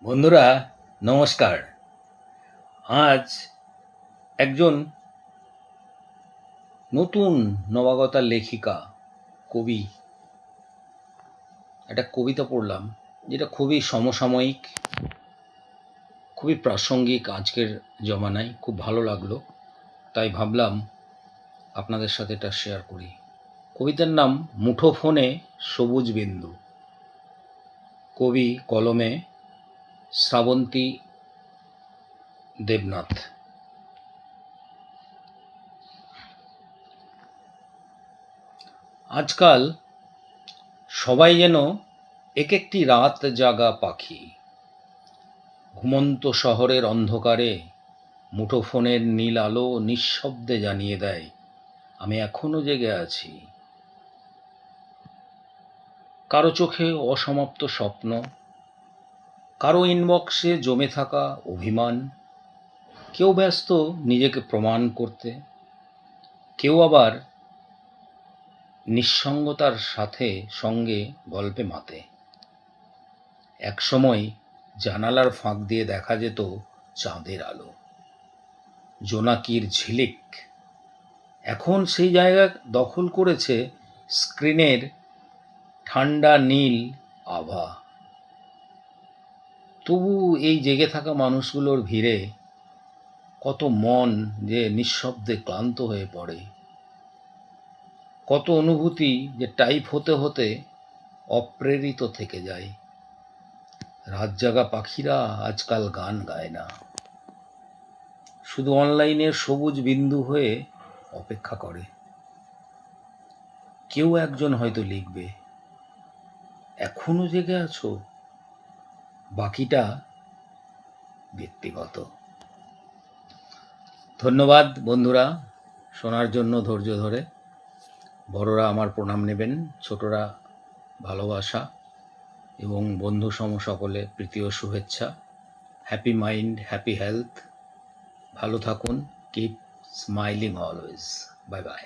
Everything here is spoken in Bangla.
বন্ধুরা, নমস্কার। আজ একজন নতুন নবাগতা লেখিকা, কবি, একটা কবিতা পড়লাম যেটা খুবই সমসাময়িক, খুবই প্রাসঙ্গিক আজকের জমানায়। খুব ভালো লাগলো, তাই ভাবলাম আপনাদের সাথে এটা শেয়ার করি। কবিতার নাম মুঠোফোনে সবুজ বিন্দু। কবি কলমে শ্রাবন্তী দেবনাথ। আজকাল সবাই যেন এক একটি রাত জাগা পাখি। ঘুমন্ত শহরের অন্ধকারে মুঠোফোনের নীল আলো নিঃশব্দে জানিয়ে দেয়, আমি এখনো জেগে আছি। কারো চোখে অসমাপ্ত স্বপ্ন, কারো ইনবক্সে জমে থাকা অভিমান। কেউ ব্যস্ত নিজেকে প্রমাণ করতে, কেউ আবার নিঃসঙ্গতার সঙ্গে গল্পে মাতে। একসময় জানালার ফাঁক দিয়ে দেখা যেত চাঁদের আলো, জোনাকির ঝিলিক। এখন সেই জায়গা দখল করেছে স্ক্রিনের ঠান্ডা নীল আভা। তবু এই জেগে থাকা মানুষগুলোর ভিড়ে কত মন যে নিঃশব্দে ক্লান্ত হয়ে পড়ে, কত অনুভূতি যে টাইপ হতে হতে অপ্রেরিত থেকে যায়। রাত জাগা পাখিরা আজকাল গান গায় না, শুধু অনলাইনের সবুজ বিন্দু হয়ে অপেক্ষা করে। কেউ একজন হয়তো লিখবে, এখনো জেগে আছো। বাকিটা ব্যক্তিগত। ধন্যবাদ বন্ধুরা, শোনার জন্য ধৈর্য ধরে। বড়রা আমার প্রণাম নেবেন, ছোটরা ভালোবাসা এবং বন্ধু সম সকলে প্রীতি ও শুভেচ্ছা। Happy mind, happy health. ভালো থাকুন। Keep smiling always. Bye bye.